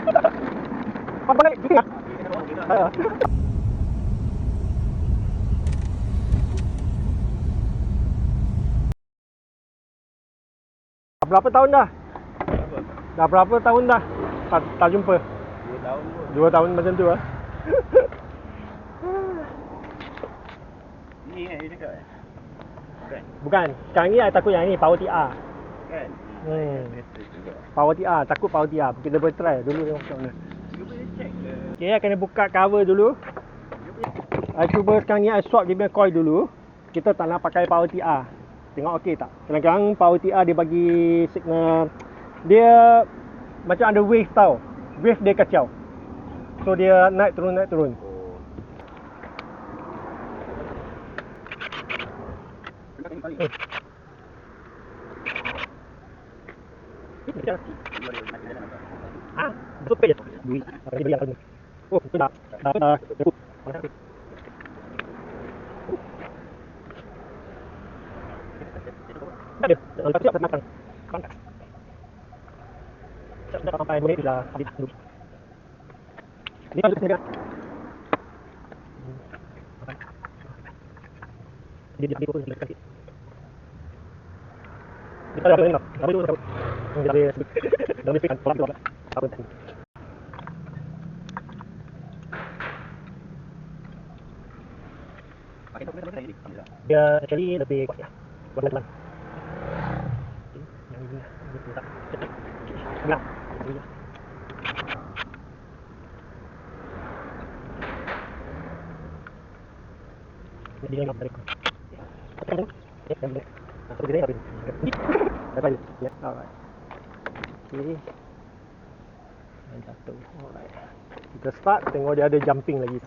Apa balik? Gini lah. Berapa tahun dah? Dah berapa tahun dah? Tak jumpa. 2 tahun pun. 2 tahun macam tu lah. Ni kan dia cakap Bukan. Bukan. Sekarang ni I takut yang ni Power TR. Kan? Better juga. Power TR, takut Power TR. Kita boleh try dulu tengok macam mana. You boleh check ke? Okay, I kena buka cover dulu. I cuba sekarang ni I swap dia punya coil dulu. Kita tak nak pakai Power TR. Tengok okey tak? Kadang-kadang Power TR dia bagi signal. Dia macam ada wave tau. Wave dia kacau. So dia naik turun naik turun. Oh. Ah, betul je. Duit. Tadi beli apa ni? Oh, betul dah. Dah. Ada. Lepas tu apa makan? Kontak. Dah sampai 2 minit dah habis dulu. Ni kalau sini kan. Dia pun nak kasih. Kita dah kena. Habis tu dah habis. Dah habis kan tolak tolak. Apa tadi? Pakai tu boleh tadi. Dia actually lebih kuat ya. Buat teman. Yang ini betul tak? Enggak. Jadi yang dari aku. Ya, boleh. Satu dia habis. Dapat ya. Alright. Okay. Dan satu. Alright. Kita start tengok dia ada jumping lagi.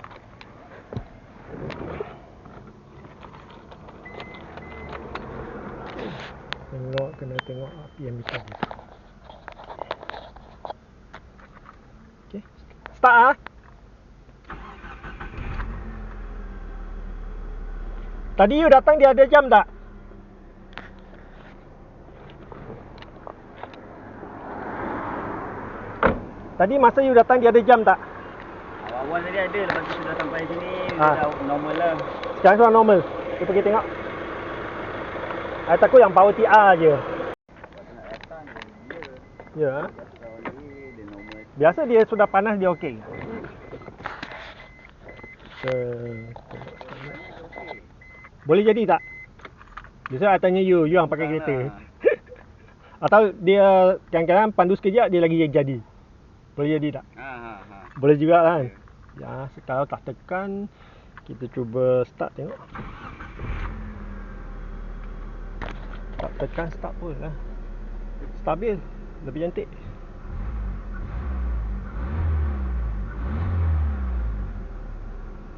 Kena tengok api yang bisa. Okay. Start ah. Tadi you datang dia ada jam tak? Tadi masa you datang dia ada jam tak? Awal-awal tadi ada, lepas tu sudah sampai sini dah normal lah. Sekarang sudah normal. Kita pergi tengok. I takut yang Power TR je. Nak datang Ya. dia normal. Biasa dia sudah panas dia okey. Boleh jadi tak? Biasa I tanya you yang pakai kereta. Atau dia kadang-kadang pandu sekejap dia lagi jadi. Boleh jadi tak? Boleh juga kan? Ya, kalau tak tekan kita cuba start tengok. Tak tekan start pun lah. Stabil, lebih cantik.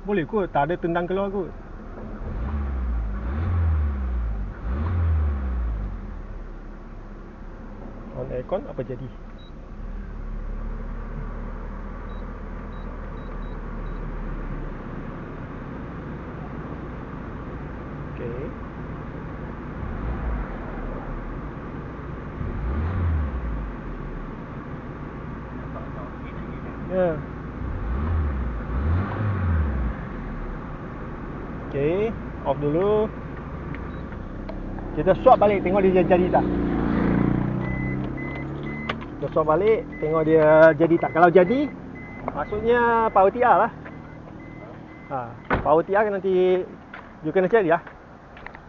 Boleh kot, tak ada tendang keluar kot. On aircon apa jadi? Okay. Ya. Okay, off dulu. Kita swap balik tengok dia jadi tak. Kita swap balik tengok dia jadi tak. Kalau jadi maksudnya Power TR lah. Power TR nanti you kena cari lah.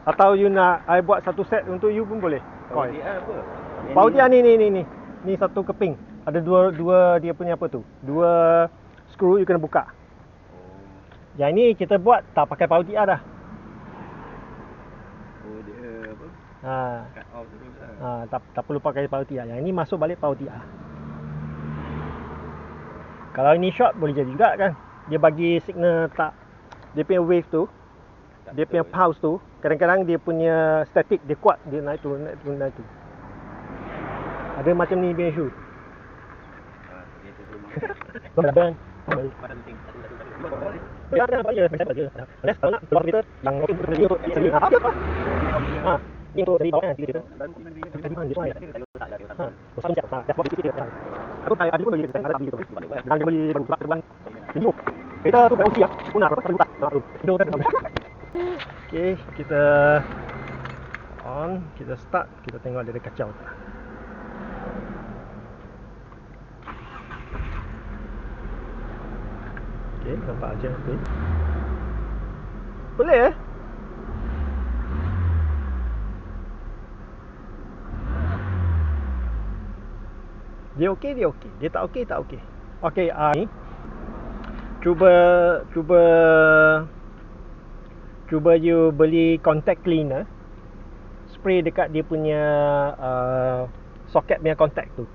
Atau you nak I buat satu set untuk you pun boleh. Power TR apa? Power TR ni. Ni satu keping. Ada dua dia punya apa tu? Dua screw you kena buka. Yang ni kita buat tak pakai Power TR dah. Oh dia apa? Cut off terus lah. Tak perlu pakai Power TR. Yang ini masuk balik Power TR. Kalau ini short boleh jadi juga kan. Dia bagi signal tak. Dia punya wave tu, dia punya pulse tu, kadang-kadang dia punya static dia kuat, dia naik turun naik turun naik turun. Ada macam ni punya issue. Boleh kan? Boleh. Ya, kan apa je, macam apa je. Let's tahu nak keluar kita yang okey untuk dia sendiri. Apa? Ni untuk dari bawah kan, 3 juta. Dan tinggal dia Tadi mana dia tuai? tak ada. Ha, besar macam tak. Dashboard dia sikit. Aku ada pun beli kita, ada beli tu. Dan dia beli baru sebab terbang. Video. Kereta tu berfungsi ah. Guna berapa? 1 juta. Video kan. Okey, kita on, kita start, kita tengok dia ada kacau tak. Okey, nampak aja okey. Boleh eh? Dia okey, dia okey. Dia tak okey, tak okey. Okey, ni cuba you beli contact cleaner, spray dekat dia punya socket punya contact tu.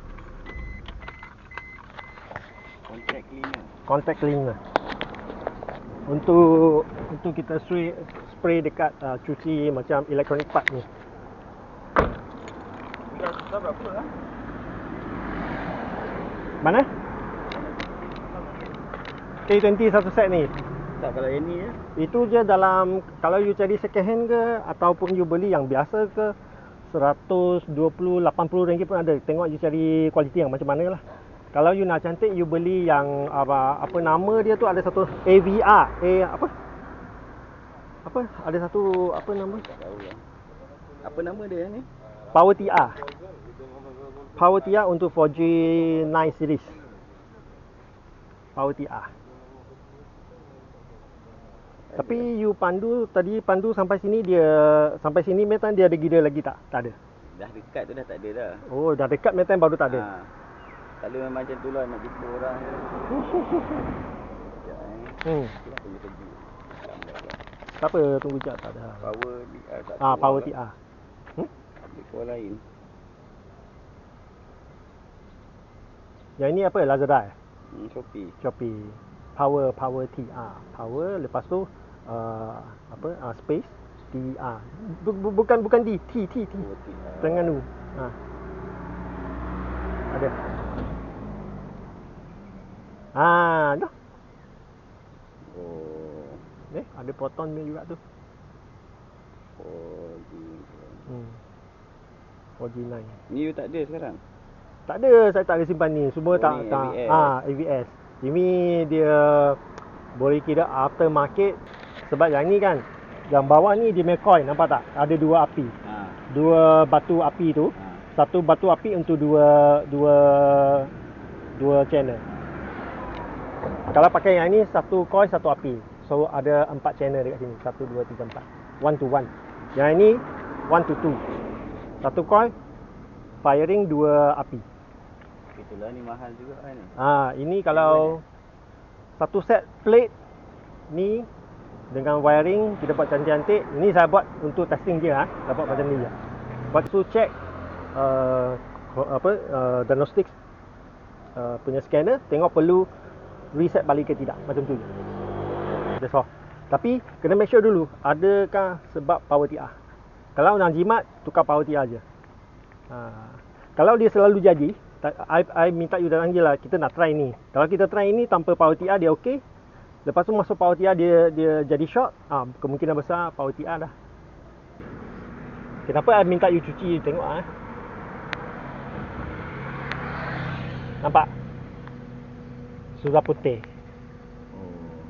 Contact cleaner. Contact cleaner. Untuk kita spray dekat cuci macam electronic part ni. Dah berapa lah? Mana? K20 satu set ni. Tak, kalau yang ni Itu je dalam, kalau you cari second hand ke ataupun you beli yang biasa ke, 120, 80 ringgit pun ada. Tengok you cari kualiti yang macam mana lah. Kalau you nak cantik, you beli yang apa nama dia tu, ada satu AVR. Ada satu apa nama? tak tahu lah. Apa nama dia ni? Power TR. Power TR untuk 4G 9 series. Power TR. Tapi you pandu sampai sini memang dia ada gira lagi tak? Tak ada. Dah dekat tu dah tak ada dah. Oh, dah dekat memang baru tak ada. Ha. Kalau memang macam tu lah nak jumpa orang. Sekejap Kita punya kerja. Tak apa, tunggu jap, tak ada. Power TR tak Power TR. Ambil keluar lain. Yang ini apa? Lazada eh? Shopee. Power TR. Power, lepas tu space TR. Bukan D, T. Power TR. Terengganu. Ada. Dah. Oh. Ada proton dia juga tu. 4G9. Ni you tak ada sekarang? Tak ada, saya tak ada simpan ni. Semua tak ni tak. ABS. ABS. Ini dia boleh kira aftermarket, sebab yang ni kan, yang bawah ni dia punya coil, nampak tak? Ada dua api. Dua batu api tu. Satu batu api untuk dua channel. Kalau pakai yang ni, satu coil satu api. So ada 4 channel dekat sini. 1 2 3 4. 1 to 1. Yang ini 1 to 2. Satu coil, firing 2 api. Itulah ni mahal juga kan ni. Ini kalau satu set plate ni dengan wiring kita buat cantik-cantik. Ini saya buat untuk testing je dapat macam ni je. Lepas tu check diagnostics punya scanner, tengok perlu reset balik ke tidak. Macam tu je. That's all. Tapi kena make sure dulu adakah sebab power TR. Kalau nak jimat, tukar power TR je. Kalau dia selalu jadi, I minta you datang je lah, kita nak try ni. Kalau kita try ni tanpa power TR dia okey. Lepas tu masuk power TR dia jadi short, kemungkinan besar power TR dah. Kenapa I minta you cuci, tengok nampak? Sudah putih.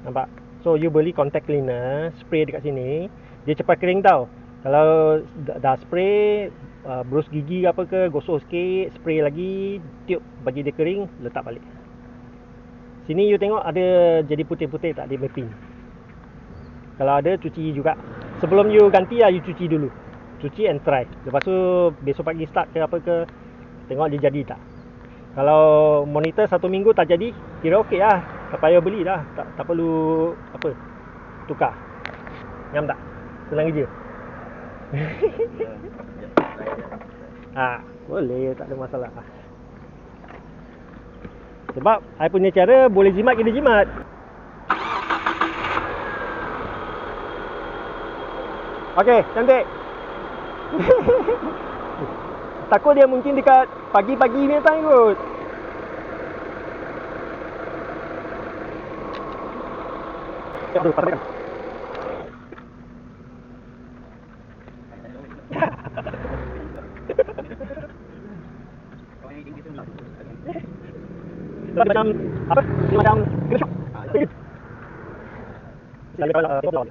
Nampak? So you beli contact cleaner, spray dekat sini, dia cepat kering tau. Kalau dah spray, berus gigi apa ke, gosok sikit, spray lagi, tiup bagi dia kering, letak balik. Sini you tengok ada jadi putih-putih tak, dia mapping. Kalau ada, cuci juga. Sebelum you ganti you cuci dulu. Cuci and try. Lepas tu besok pagi start ke apa ke, tengok dia jadi tak. Kalau monitor 1 minggu tak jadi, kira okey lah. Tak payah beli dah. Tak perlu tukar. Ngam tak? Senang kerja. Boleh, tak ada masalah. Sebab I punya cara boleh jimat, kena jimat. Okey, cantik. Takut dia mungkin dekat pagi-pagi ni time kot. Aduh, patah kan. Macam apa? Macam kena shock. Selalu kalau problem.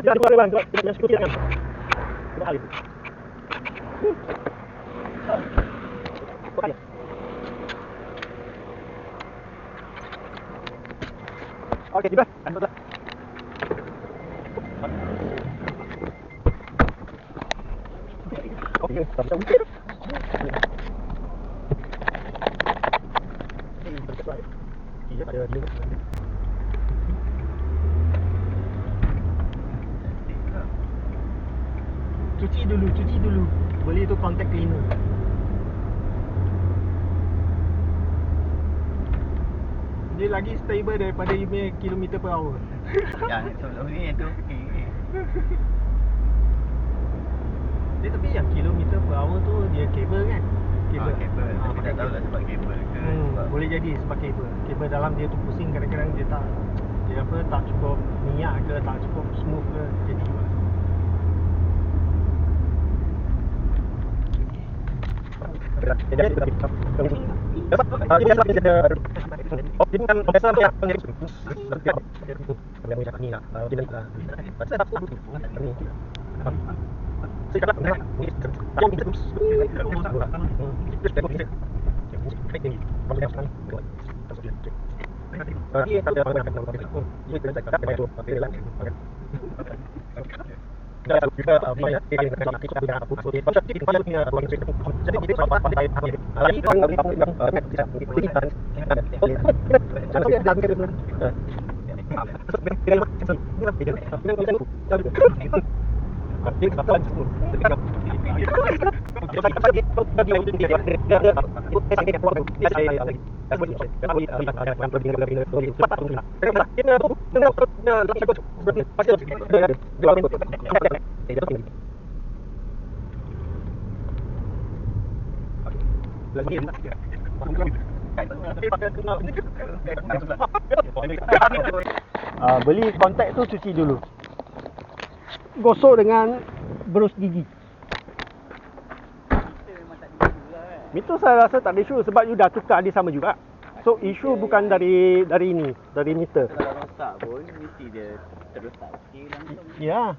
Jangan keluar bang, jangan security kan. Kita alih. Okey. Okey, tiba. Okey, sampai mungkin. Dia ada dia. Cuci dulu. Beli tu contact cleaner. Dia lagi stable daripada you punya kilometer per hour. Yang sebelum ni tu okey. Dia tapi yang kilometer per hour tu dia kabel kan? Kabel. Tapi pakai tak tahulah sebab kabel ke sebab boleh jadi sebab kabel. Kabel dalam dia tu pusing kadang-kadang dia tak cukup minyak ke, tak cukup smooth ke, jadi juga. Beli kontak tu cuci dulu. Gosok dengan berus gigi. Meter saya rasa tak ada isu sebab you dah tukar dia sama juga. So isu bukan dari ini, dari meter. Kalau rosak pun mesti dia terus tak okey langsung. Ya.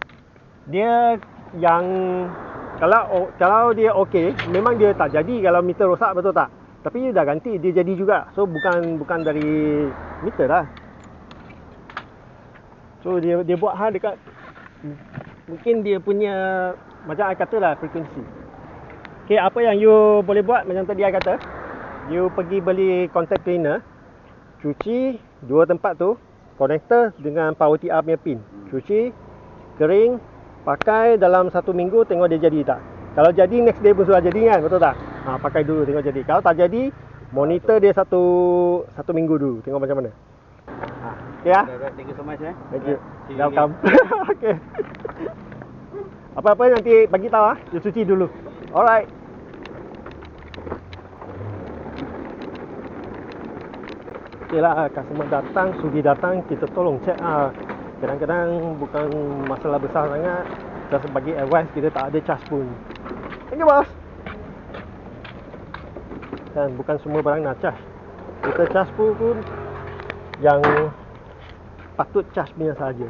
Dia yang kalau dia okey, memang dia tak jadi kalau meter rosak, betul tak? Tapi you dah ganti, dia jadi juga. So bukan dari meter lah. So dia buat hal dekat mungkin dia punya macam I kata lah frekuensi. Okay, apa yang you boleh buat macam tadi I kata, you pergi beli contact cleaner, cuci dua tempat tu, konektor dengan power TR punya pin. Cuci, kering, pakai dalam 1 minggu, tengok dia jadi tak. Kalau jadi next day pun sudah jadi kan, betul tak? Pakai dulu tengok jadi. Kalau tak jadi, monitor dia satu minggu dulu, tengok macam mana. Okay ya? Thank you so much Thank you. Welcome. Okay. Apa-apa nanti bagi tahu you cuci dulu. Alright. Okay lah, customer datang, sudi datang, kita tolong cek kadang-kadang bukan masalah besar sangat, just bagi advice, kita tak ada charge pun. Thank you boss. Dan bukan semua barang nak charge. Kita charge pun yang patut charge punya saja.